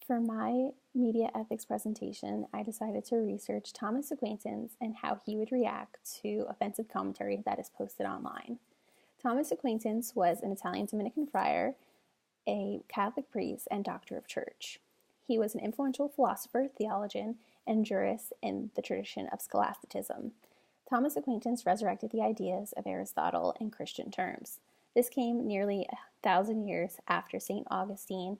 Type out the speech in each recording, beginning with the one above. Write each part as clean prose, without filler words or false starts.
For my media ethics presentation, I decided to research Thomas Aquinas and how he would react to offensive commentary that is posted online. Thomas Aquinas was an Italian Dominican friar, a Catholic priest, and doctor of church. He was an influential philosopher, theologian, and jurist in the tradition of scholasticism. Thomas Aquinas resurrected the ideas of Aristotle in Christian terms. This came nearly 1,000 years after St. Augustine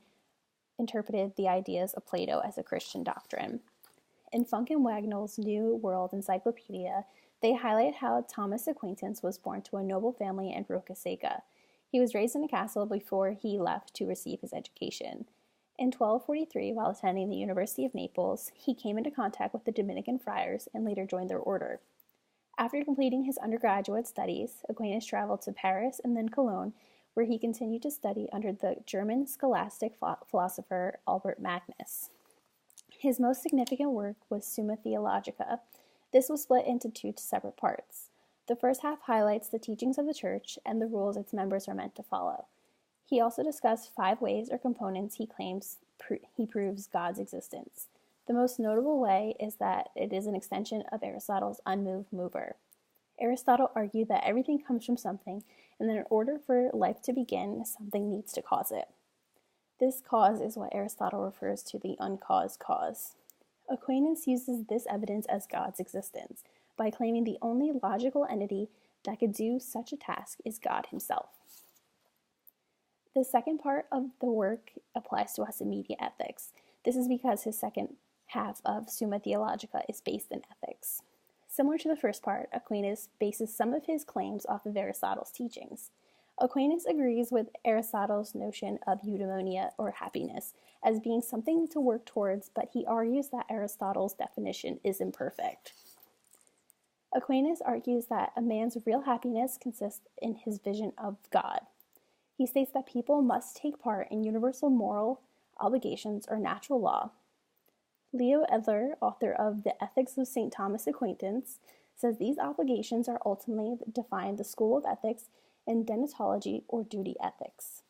interpreted the ideas of Plato as a Christian doctrine. In Funk and Wagnall's New World Encyclopedia, they highlight how Thomas Aquinas was born to a noble family in Roccasecca. He was raised in a castle before he left to receive his education. In 1243, while attending the University of Naples, he came into contact with the Dominican friars and later joined their order. After completing his undergraduate studies, Aquinas traveled to Paris and then Cologne, where he continued to study under the German scholastic philosopher Albert Magnus. His most significant work was Summa Theologica. This was split into two separate parts. The first half highlights the teachings of the Church and the rules its members are meant to follow. He also discussed 5 ways or components he claims he proves God's existence. The most notable way is that it is an extension of Aristotle's unmoved mover. Aristotle argued that everything comes from something, and that in order for life to begin, something needs to cause it. This cause is what Aristotle refers to the uncaused cause. Aquinas uses this evidence as God's existence by claiming the only logical entity that could do such a task is God himself. The second part of the work applies to us in media ethics. This is because his second half of Summa Theologica is based in ethics. Similar to the first part, Aquinas bases some of his claims off of Aristotle's teachings. Aquinas agrees with Aristotle's notion of eudaimonia, or happiness, as being something to work towards, but he argues that Aristotle's definition is imperfect. Aquinas argues that a man's real happiness consists in his vision of God. He states that people must take part in universal moral obligations or natural law. Leo Edler, author of The Ethics of St. Thomas Aquinas, says these obligations are ultimately defined the school of ethics in deontology or duty ethics.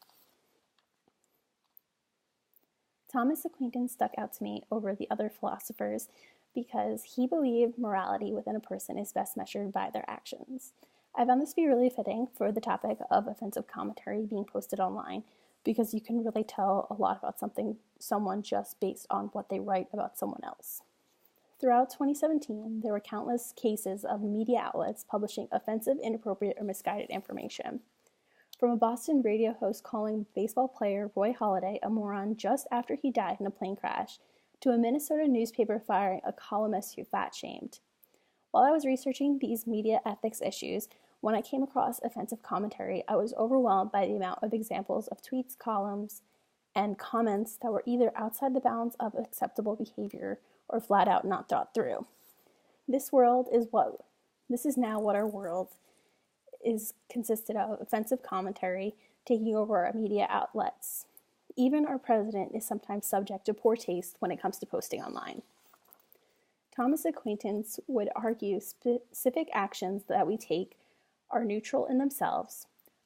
Thomas Aquinas stuck out to me over the other philosophers because he believed morality within a person is best measured by their actions. I found this to be really fitting for the topic of offensive commentary being posted online, because you can really tell a lot about someone just based on what they write about someone else. Throughout 2017, there were countless cases of media outlets publishing offensive, inappropriate, or misguided information. From a Boston radio host calling baseball player Roy Halladay a moron just after he died in a plane crash, to a Minnesota newspaper firing a columnist who fat-shamed. While I was researching these media ethics issues, when I came across offensive commentary, I was overwhelmed by the amount of examples of tweets, columns, and comments that were either outside the bounds of acceptable behavior or flat out not thought through. This is now what our world is consisted of: offensive commentary taking over our media outlets. Even our president is sometimes subject to poor taste when it comes to posting online. Thomas Aquinas would argue specific actions that we take are neutral in themselves.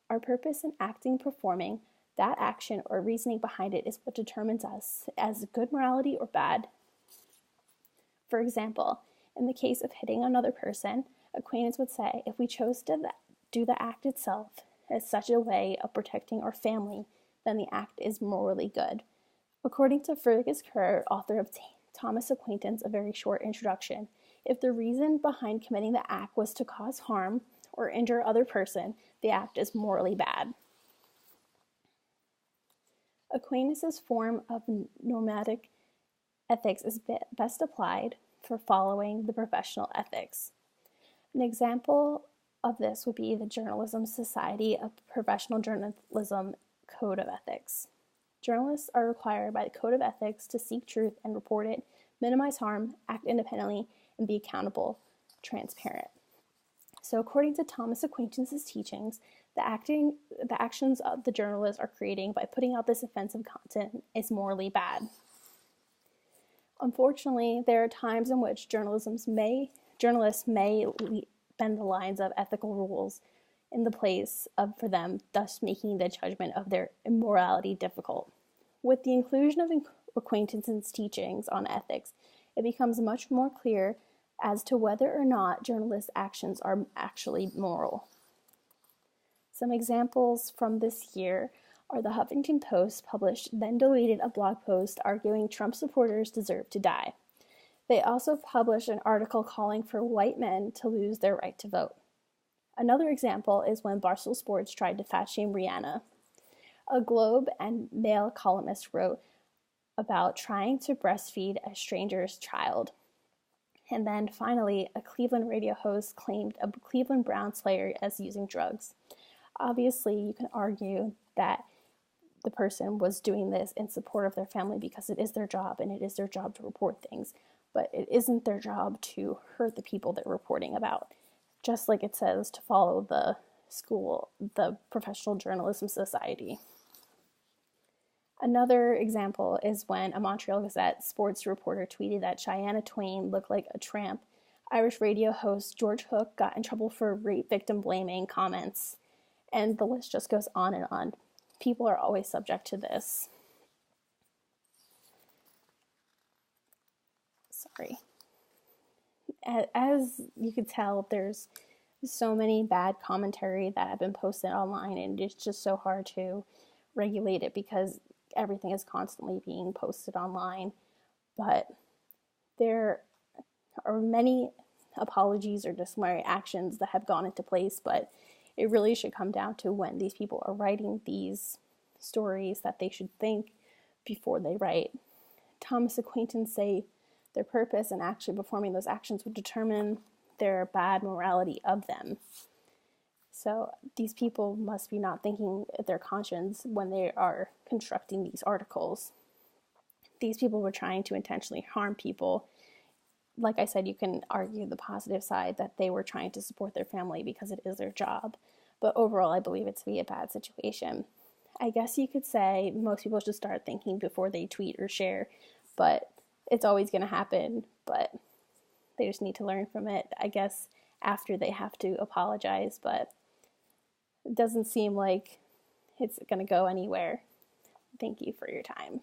Our purpose in acting, performing that action, or reasoning behind it is what determines us as good morality or bad. For example, in the case of hitting another person, Aquinas would say if we chose to do the act itself as such a way of protecting our family, then the act is morally good. According to Fergus Kerr, author of Thomas Aquinas, A Very Short Introduction, if the reason behind committing the act was to cause harm or injure other person, the act is morally bad. Aquinas' form of normative ethics is best applied for following the professional ethics. An example of this would be the Journalism Society of Professional Journalism Code of Ethics. Journalists are required by the Code of Ethics to seek truth and report it, minimize harm, act independently, and be accountable, transparent. So according to Thomas Aquinas' teachings, the actions of the journalists are creating by putting out this offensive content is morally bad. Unfortunately, there are times in which journalists may bend the lines of ethical rules in the place for them, thus making the judgment of their immorality difficult. With the inclusion of Aquinas' teachings on ethics, it becomes much more clear as to whether or not journalists' actions are actually moral. Some examples from this year are the Huffington Post published, then deleted a blog post arguing Trump supporters deserve to die. They also published an article calling for white men to lose their right to vote. Another example is when Barstool Sports tried to fat shame Rihanna. A Globe and Mail columnist wrote about trying to breastfeed a stranger's child. And then finally, a Cleveland radio host claimed a Cleveland Browns player as using drugs. Obviously, you can argue that the person was doing this in support of their family because it is their job and it is their job to report things, but it isn't their job to hurt the people they're reporting about. Just like it says to follow the Professional Journalism Society. Another example is when a Montreal Gazette sports reporter tweeted that Cheyenne Twain looked like a tramp. Irish radio host George Hook got in trouble for rape victim blaming comments, and the list just goes on and on. People are always subject to this. Sorry. As you could tell, there's so many bad commentary that have been posted online, and it's just so hard to regulate it because everything is constantly being posted online. But there are many apologies or disciplinary actions that have gone into place, but it really should come down to when these people are writing these stories that they should think before they write. Thomas Aquinas say their purpose and actually performing those actions would determine their bad morality of them. So these people must be not thinking of their conscience when they are constructing these articles. These people were trying to intentionally harm people. Like I said, you can argue the positive side that they were trying to support their family because it is their job. But overall, I believe it to be a bad situation. I guess you could say most people should start thinking before they tweet or share, but it's always going to happen. But they just need to learn from it, I guess, after they have to apologize. But it doesn't seem like it's going to go anywhere. Thank you for your time.